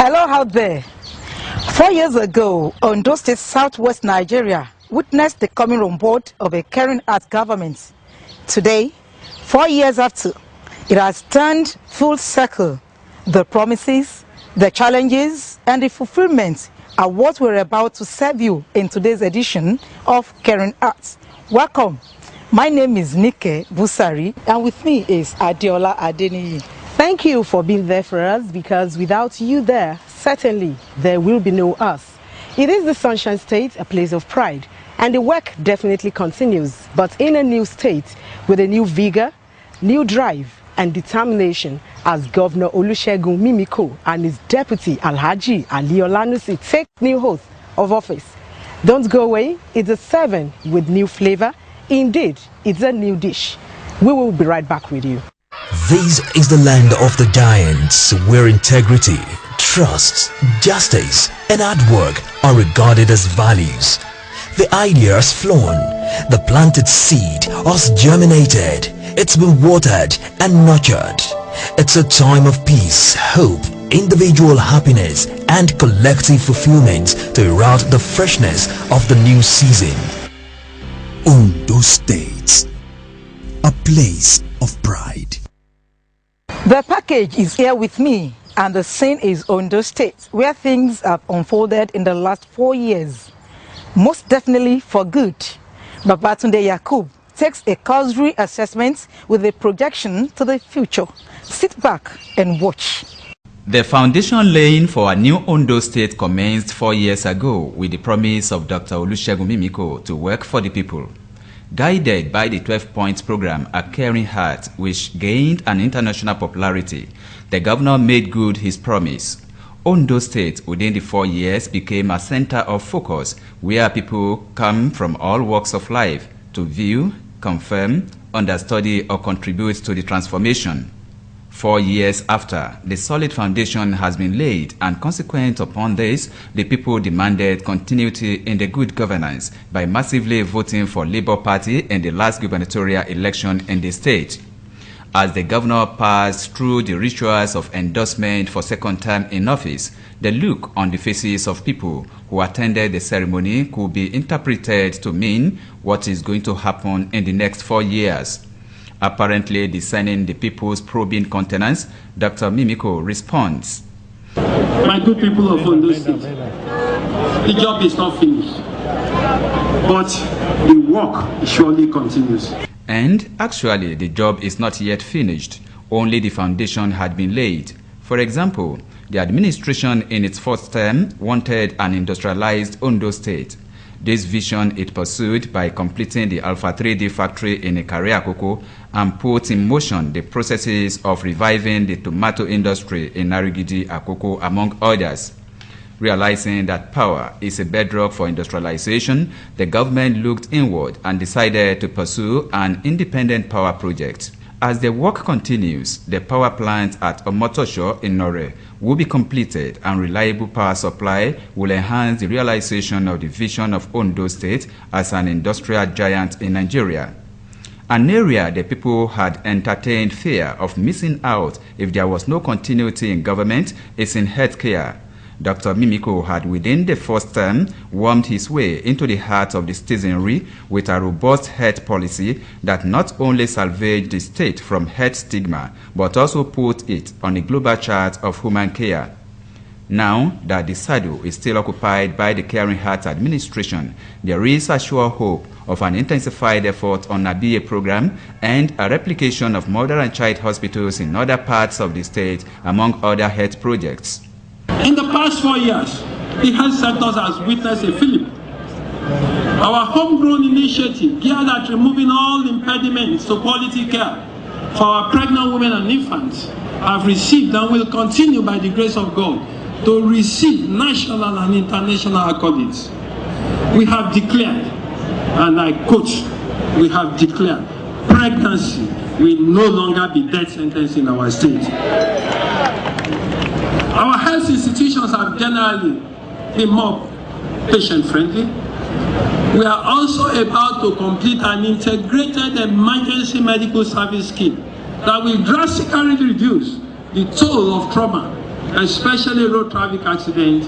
Hello out there. 4 years ago, Ondo State, Southwest Nigeria witnessed the coming on board of a caring heart government. Today, 4 years after, it has turned full circle. The promises, the challenges, and the fulfillment are what we're about to serve you in today's edition of Caring Hearts. Welcome. My name is Nike Busari, and with me is Adiola Adeniyi. Thank you for being there for us, because without you there, certainly there will be no us. It is the Sunshine State, a place of pride, and the work definitely continues, but in a new state with a new vigor, new drive, and determination as Governor Olusegun Mimiko and his deputy Alhaji Ali Olanusi take new oath of office. Don't go away, it's a serving with new flavor. Indeed, it's a new dish. We will be right back with you. This is the land of the giants, where integrity, trust, justice, and hard work are regarded as values. The idea has flown, the planted seed has germinated, it's been watered and nurtured. It's a time of peace, hope, individual happiness, and collective fulfillment to herald the freshness of the new season. Ondo State, a place of pride. The package is here with me, and the scene is Ondo State, where things have unfolded in the last 4 years. Most definitely for good. Babatunde Yakub takes a cursory assessment with a projection to the future. Sit back and watch. The foundation laying for a new Ondo State commenced 4 years ago with the promise of Dr. Olusegun Mimiko to work for the people. Guided by the 12-point program, A Caring Heart, which gained an international popularity, the governor made good his promise. Ondo State, within the 4 years, became a center of focus where people come from all walks of life to view, confirm, understudy, or contribute to the transformation. 4 years after, the solid foundation has been laid, and consequent upon this, the people demanded continuity in the good governance by massively voting for Labour Party in the last gubernatorial election in the state. As the governor passed through the rituals of endorsement for second term in office, the look on the faces of people who attended the ceremony could be interpreted to mean what is going to happen in the next 4 years. Apparently discerning the people's probing countenance, Dr. Mimiko responds. My good people of Ondo State, the job is not finished, but the work surely continues. And actually, the job is not yet finished. Only the foundation had been laid. For example, the administration in its first term wanted an industrialized Ondo State. This vision it pursued by completing the Alpha 3D factory in Ikare Akoko and put in motion the processes of reviving the tomato industry in Narigidi Akoko, among others. Realizing that power is a bedrock for industrialization, the government looked inward and decided to pursue an independent power project. As the work continues, the power plant at Omotosho in Nore will be completed, and reliable power supply will enhance the realization of the vision of Ondo State as an industrial giant in Nigeria. An area the people had entertained fear of missing out if there was no continuity in government is in healthcare. Dr. Mimiko had within the first term wormed his way into the heart of the citizenry with a robust health policy that not only salvaged the state from health stigma, but also put it on a global chart of human care. Now that the saddle is still occupied by the Caring Heart administration, there is a sure hope of an intensified effort on a BA program and a replication of mother and child hospitals in other parts of the state, among other health projects. In the past 4 years, the health sector has witnessed a flip. Our homegrown initiative geared at removing all impediments to quality care for our pregnant women and infants have received and will continue by the grace of God to receive national and international accolades. We have declared, and I quote, we have declared, pregnancy will no longer be death sentence in our state. Our health institutions have generally been more patient-friendly. We are also about to complete an integrated emergency medical service scheme that will drastically reduce the toll of trauma especially road traffic accidents,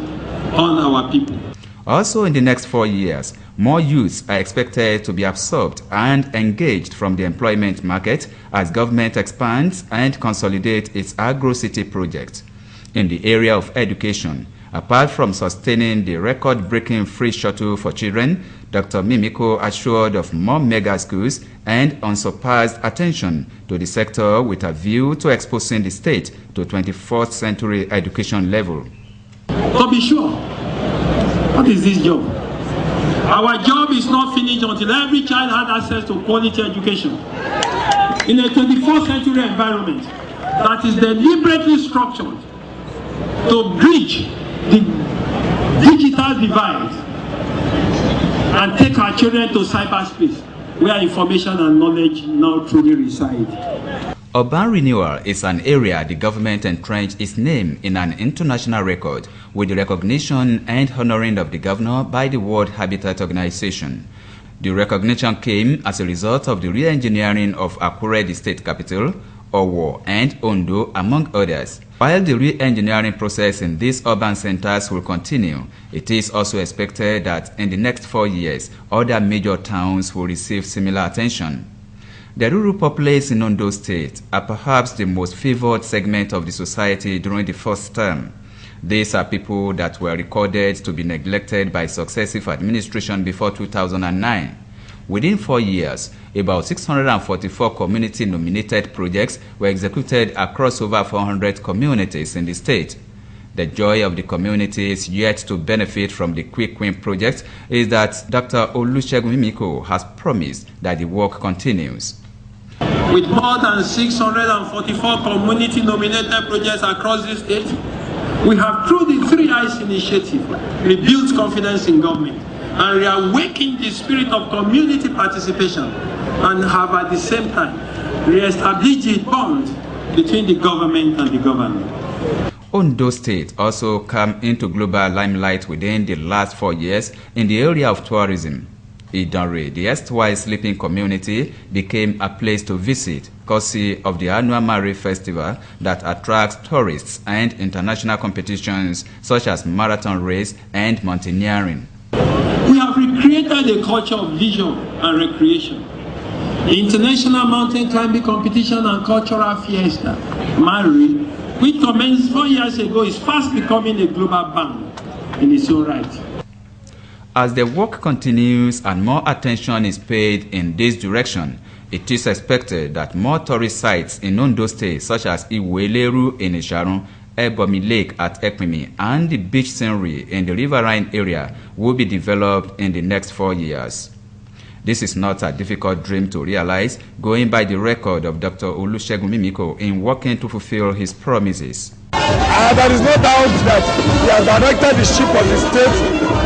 on our people. Also, in the next 4 years, more youths are expected to be absorbed and engaged from the employment market as government expands and consolidates its agro-city project. In the area of education, apart from sustaining the record-breaking free shuttle for children, Dr. Mimiko assured of more mega schools and unsurpassed attention to the sector with a view to exposing the state to 21st century education level. To be sure, what is this job? Our job is not finished until every child has access to quality education in a 21st century environment that is deliberately structured to bridge the digital divide and take our children to cyberspace where information and knowledge now truly reside. Urban renewal is an area the government entrenched its name in an international record with the recognition and honoring of the governor by the World Habitat Organization. The recognition came as a result of the re-engineering of Akure, the state capital, Owo and Ondo, among others. While the re-engineering process in these urban centers will continue, it is also expected that in the next 4 years, other major towns will receive similar attention. The rural populace in Ondo State are perhaps the most favored segment of the society during the first term. These are people that were recorded to be neglected by successive administration before 2009. Within 4 years, about 644 community-nominated projects were executed across over 400 communities in the state. The joy of the communities yet to benefit from the Quick Win project is that Dr. Olusegun Mimiko has promised that the work continues. With more than 644 community-nominated projects across the state, we have, through the 3 Eyes initiative, rebuilt confidence in government and reawakened the spirit of community participation and have at the same time re-established the bond between the government and the government. Ondo State also came into global limelight within the last 4 years in the area of tourism. Idanre, the erstwhile sleeping community, became a place to visit, courtesy of the annual Mari Festival that attracts tourists and international competitions such as marathon race and mountaineering. We have recreated a culture of leisure and recreation. The International Mountain Climbing Competition and Cultural Fiesta, Mari, which commenced 4 years ago, is fast becoming a global band in its own right. As the work continues and more attention is paid in this direction, it is expected that more tourist sites in Ondo State, such as Iweleru in Isharun, Ebomi Lake at Ekpimi, and the beach scenery in the riverine area will be developed in the next 4 years. This is not a difficult dream to realize, going by the record of Dr. Olusegun Mimiko in working to fulfill his promises. There is no doubt that he has directed the ship of the state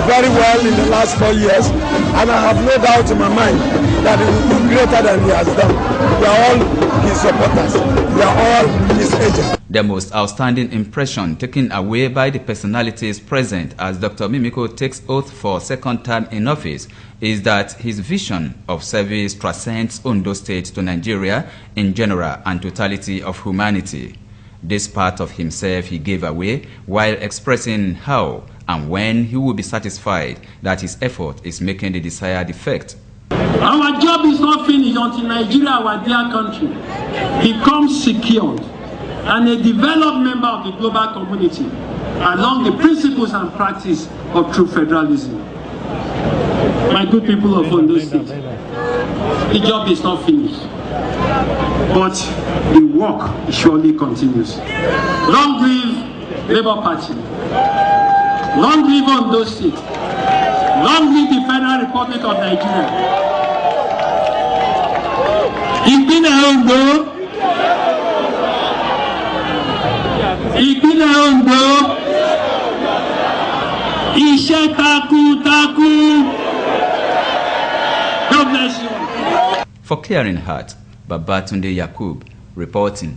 very well in the last 4 years, and I have no doubt in my mind that it will be greater than he has done. We are all his supporters. We are all his agents. The most outstanding impression taken away by the personalities present as Dr. Mimiko takes oath for second term in office is that his vision of service transcends Ondo State to Nigeria in general and totality of humanity. This part of himself he gave away while expressing how and when he will be satisfied that his effort is making the desired effect. Our job is not finished until Nigeria, our dear country, becomes secured and a developed member of the global community along the principles and practice of true federalism. My good people of Ondo State, the job is not finished, but the work surely continues. Long live Labour Party. Long live Ondo State. Long live the Federal Republic of Nigeria. Ìpínlẹ̀ Ondo. Ìpínlẹ̀ Ondo. Iṣẹ́ takuntakun. God bless you. For Clearing Heart, Babatunde Yakub reporting.